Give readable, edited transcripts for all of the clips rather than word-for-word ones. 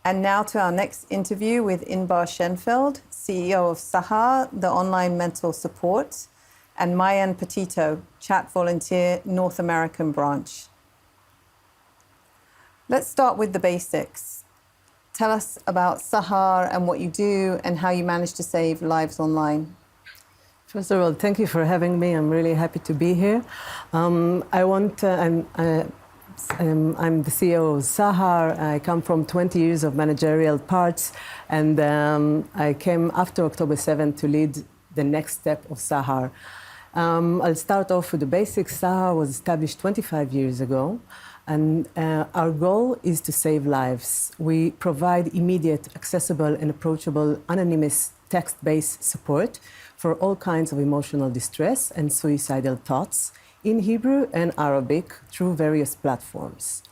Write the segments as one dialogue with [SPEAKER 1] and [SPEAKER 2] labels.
[SPEAKER 1] And now to our next interview with Inbar Shenfeld, CEO of SAHAR, the online mental support, and Maayan Patito, chat volunteer, North American branch. Let's start with the basics. Tell us about SAHAR and what you do and how you manage to save lives online.
[SPEAKER 2] First of all, thank you for having me. I'm really happy to be here. I'm the CEO of SAHAR. I come from 20 years of managerial parts, and I came after October 7th to lead the next step of SAHAR. I'll start off with the basics. SAHAR was established 25 years ago, and our goal is to save lives. We provide immediate, accessible, and approachable, anonymous, text-based support for all kinds of emotional distress and suicidal thoughts in Hebrew and Arabic through various platforms.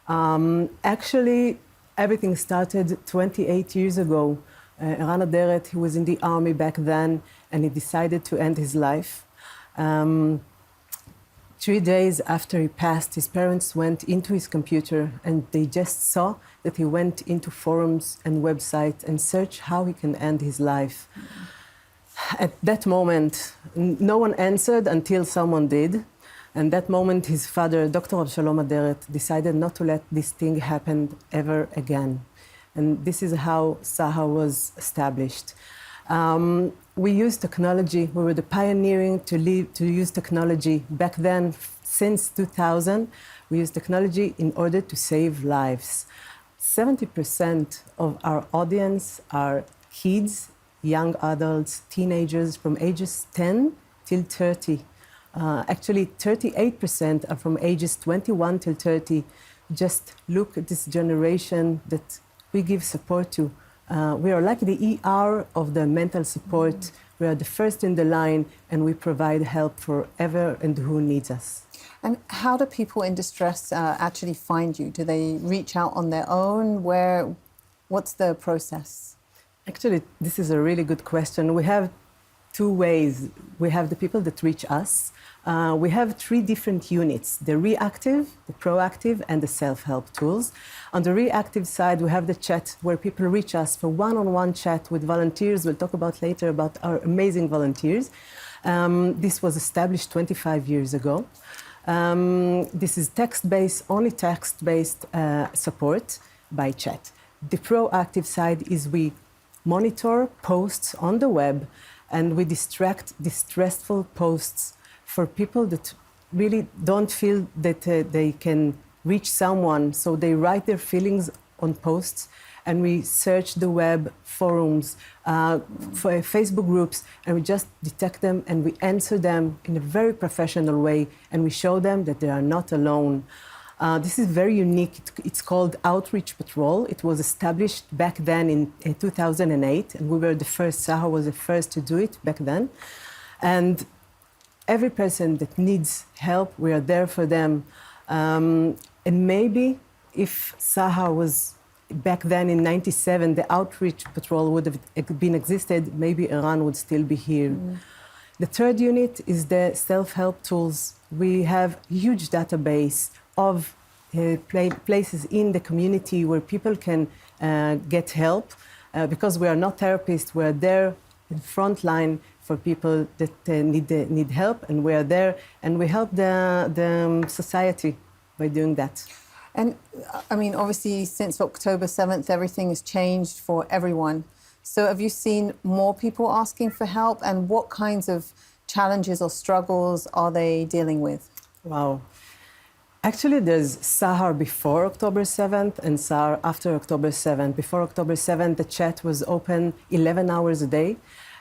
[SPEAKER 2] Actually, everything started 28 years ago. Eran Aderet, he was in the army back then, and he decided to end his life. 3 days after he passed, his parents went into his computer and they just saw that he went into forums and websites and searched how he can end his life. At that moment, no one answered until someone did. And that moment, his father, Dr. Avshalom Aderet, decided not to let this thing happen ever again. And this is how SAHAR was established. We used technology. We were the pioneering to use technology. Back then, since 2000, we used technology in order to save lives. 70% of our audience are kids, young adults, teenagers from ages 10 till 30. Actually, 38% are from ages 21 till 30. Just look at this generation that we give support to. We are like the ER of the mental support. We are the first in the line, and we provide help for ever and who needs us.
[SPEAKER 1] And how do people in distress actually find you? Do they reach out on their own? What's the process?
[SPEAKER 2] Actually, this is a really good question. We have two ways. We have the people that reach us. We have 3 different units: the reactive, the proactive, and the self-help tools. On the reactive side, we have the chat where people reach us for one-on-one chat with volunteers. We'll talk about later about our amazing volunteers. This was established 25 years ago. This is text-based, only text-based support by chat. The proactive side is we monitor posts on the web, and we distract distressful posts for people that really don't feel that they can reach someone. So they write their feelings on posts, and we search the web, forums, for Facebook groups, and we just detect them and we answer them in a very professional way, and we show them that they are not alone. This is very unique. It's called Outreach Patrol. It was established back then in 2008, and we were the first. SAHAR was the first to do it back then. And every person that needs help, we are there for them. And maybe if SAHAR was back then in '97, the Outreach Patrol would have been existed, maybe Iran would still be here. The third unit is the self-help tools. We have a huge database of places in the community where people can get help. Because we are not therapists, we are there in front line for people that need help, and we are there and we help the society by doing that.
[SPEAKER 1] And I mean, obviously, since October 7th, everything has changed for everyone. So have you seen more people asking for help, and what kinds of challenges or struggles are they dealing with?
[SPEAKER 2] Wow. Actually, there's SAHAR before October 7th and SAHAR after October 7th. Before October 7th, the chat was open 11 hours a day.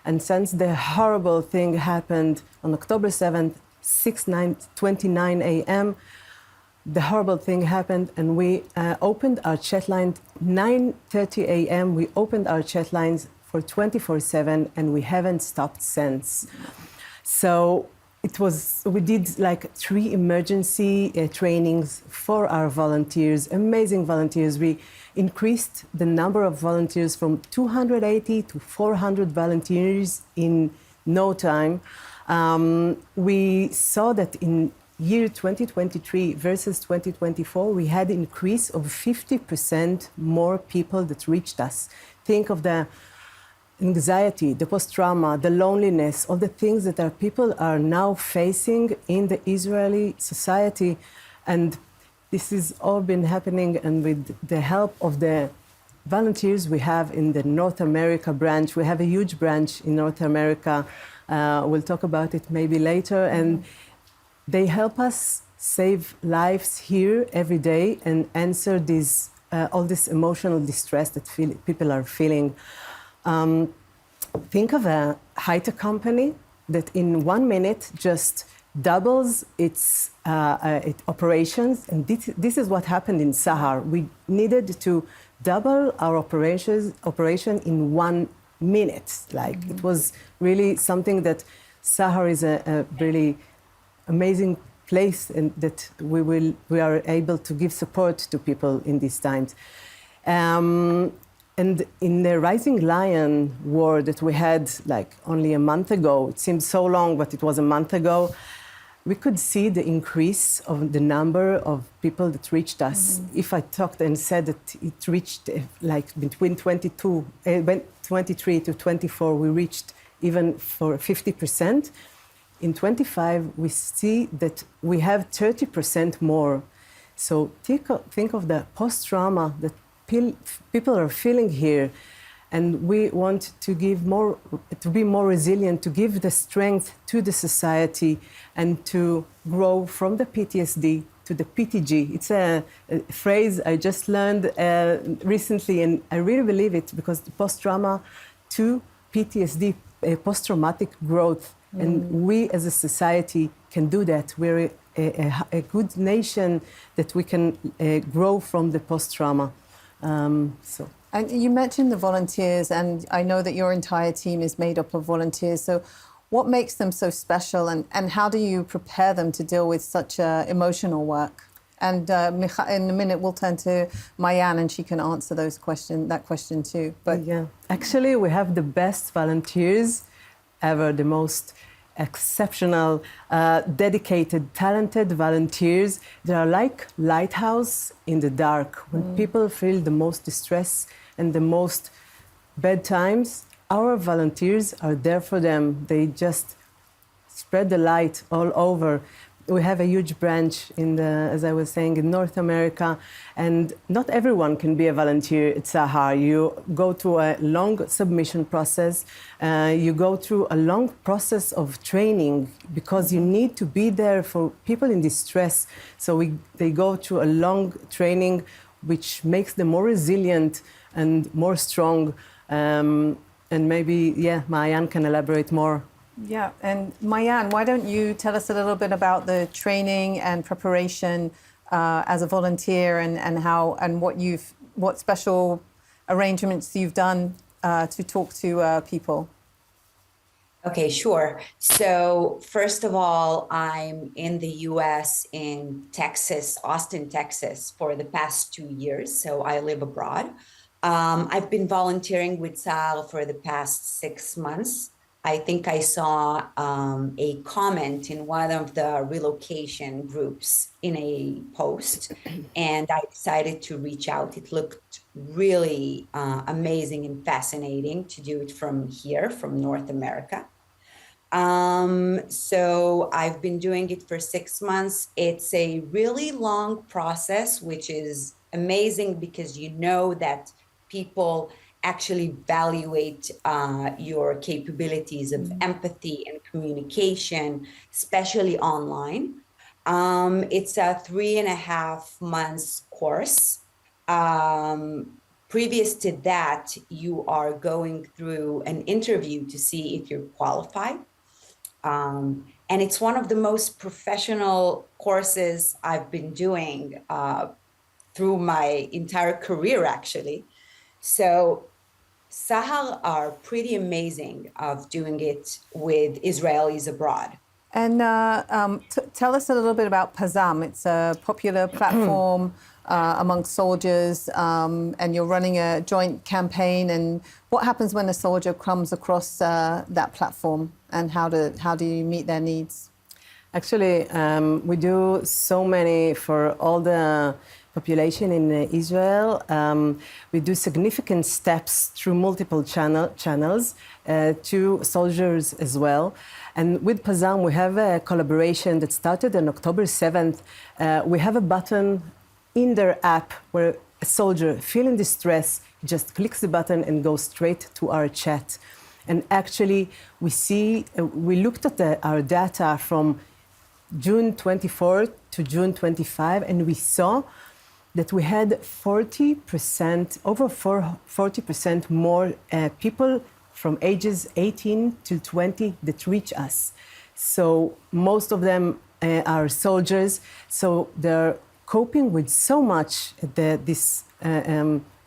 [SPEAKER 2] And since the horrible thing happened on October 7th, 6:29 a.m., the horrible thing happened, and we opened our chat line 9:30 a.m. We opened our chat lines for 24/7, and we haven't stopped since. So we did like 3 emergency trainings for our volunteers, amazing volunteers. We increased the number of volunteers from 280 to 400 volunteers in no time. We saw that in year 2023 versus 2024, we had an increase of 50% more people that reached us. Think of the anxiety, the post-trauma, the loneliness, all the things that our people are now facing in the Israeli society. And this has all been happening, and with the help of the volunteers we have in the North America branch. We have a huge branch in North America. We'll talk about it maybe later. And they help us save lives here every day and answer these, all this emotional distress that people are feeling. Think of a high-tech company that in 1 minute just doubles its operations. And this is what happened in SAHAR. We needed to double our operation in 1 minute. Like, it was really something that SAHAR is a really amazing place, and that we are able to give support to people in these times. And in the Rising Lion war that we had like only a month ago, it seems so long, but it was a month ago, we could see the increase of the number of people that reached us. If I talked and said that it reached like between 23 to 24, we reached even for 50%. In 25, we see that we have 30% more. So think of the post-trauma that people are feeling here, and we want to give more, to be more resilient, to give the strength to the society, and to grow from the PTSD to the PTG. It's a phrase I just learned recently, and I really believe it, because the post-trauma to PTSD, post-traumatic growth, and we as a society can do that. We're a good nation that we can grow from the post-trauma.
[SPEAKER 1] And you mentioned the volunteers, and I know that your entire team is made up of volunteers. So what makes them so special, and how do you prepare them to deal with such emotional work? And in a minute, we'll turn to Maayan, and she can answer that question too. But
[SPEAKER 2] yeah, actually, we have the best volunteers ever, the most exceptional, dedicated, talented volunteers. They are like lighthouse in the dark. When people feel the most distress and the most bad times, our volunteers are there for them. They just spread the light all over. We have a huge branch as I was saying, in North America, and not everyone can be a volunteer at SAHAR. You go through a long submission process. You go through a long process of training, because you need to be there for people in distress. So they go through a long training, which makes them more resilient and more strong. And maybe, Maayan can elaborate more.
[SPEAKER 1] Yeah, and Maayan, why don't you tell us a little bit about the training and preparation as a volunteer, and what special arrangements you've done to talk to people?
[SPEAKER 3] Okay, sure. So first of all, I'm in the US, in Texas, Austin, Texas, for the past 2 years. So I live abroad. I've been volunteering with SAHAR for the past 6 months. I think I saw a comment in one of the relocation groups in a post, and I decided to reach out. It looked really amazing and fascinating to do it from here, from North America. So I've been doing it for 6 months. It's a really long process, which is amazing, because you know that people actually evaluate your capabilities of empathy and communication, especially online. It's a 3.5 months course. Previous to that, you are going through an interview to see if you're qualified. And it's one of the most professional courses I've been doing through my entire career, actually. So SAHAR are pretty amazing of doing it with Israelis abroad.
[SPEAKER 1] And tell us a little bit about Pazam. It's a popular platform among soldiers, and you're running a joint campaign. And what happens when a soldier comes across that platform, and how do you meet their needs?
[SPEAKER 2] Actually, we do so many for all the population in Israel. We do significant steps through multiple channels to soldiers as well. And with Pazam, we have a collaboration that started on October 7th. We have a button in their app where a soldier feeling distress just clicks the button and goes straight to our chat. And actually, we looked at our data from June 24 to June 25, and we saw that we had 40%, over 40% more people from ages 18 to 20 that reach us. So most of them are soldiers, so they're coping with so much this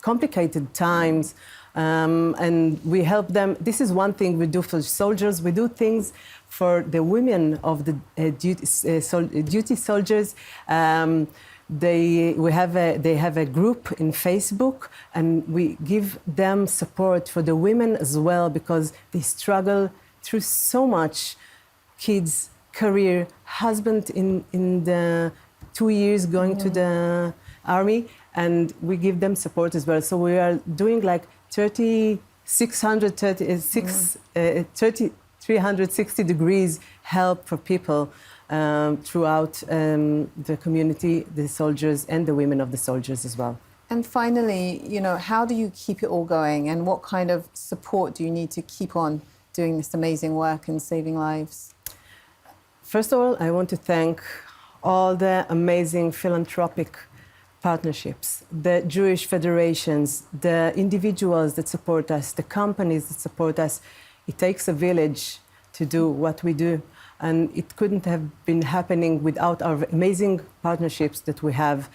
[SPEAKER 2] complicated times, and we help them. This is one thing we do for soldiers. We do things for the women of the duty soldiers. They have a group in Facebook, and we give them support for the women as well, because they struggle through so much: kids, career, husband in the 2 years going to the army, and we give them support as well. So we are doing like 360 degrees help for people throughout the community, the soldiers and the women of the soldiers as well.
[SPEAKER 1] And finally, how do you keep it all going, and what kind of support do you need to keep on doing this amazing work and saving lives?
[SPEAKER 2] First of all, I want to thank all the amazing philanthropic partnerships, the Jewish federations, the individuals that support us, the companies that support us. It takes a village to do what we do, and it couldn't have been happening without our amazing partnerships that we have.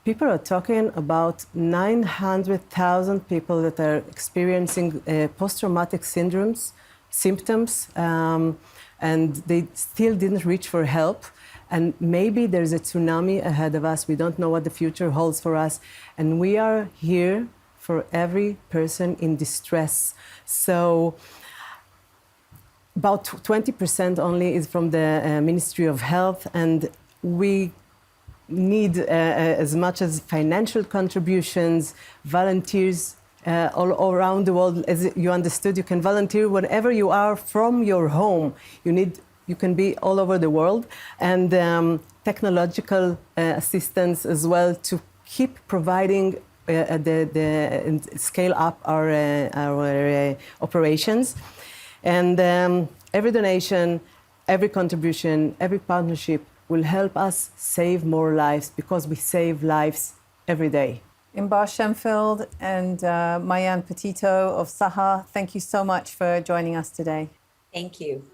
[SPEAKER 2] People are talking about 900,000 people that are experiencing post-traumatic symptoms, and they still didn't reach for help. And maybe there's a tsunami ahead of us. We don't know what the future holds for us. And we are here for every person in distress. So about 20% only is from the Ministry of Health. And we need as much as financial contributions, volunteers all around the world. As you understood, you can volunteer wherever you are from your home. You can be all over the world, and technological assistance as well to keep providing and scale up our operations. And every donation, every contribution, every partnership will help us save more lives, because we save lives every day.
[SPEAKER 1] Inbar Shenfeld and Maayan Patito of SAHAR, thank you so much for joining us today.
[SPEAKER 3] Thank you.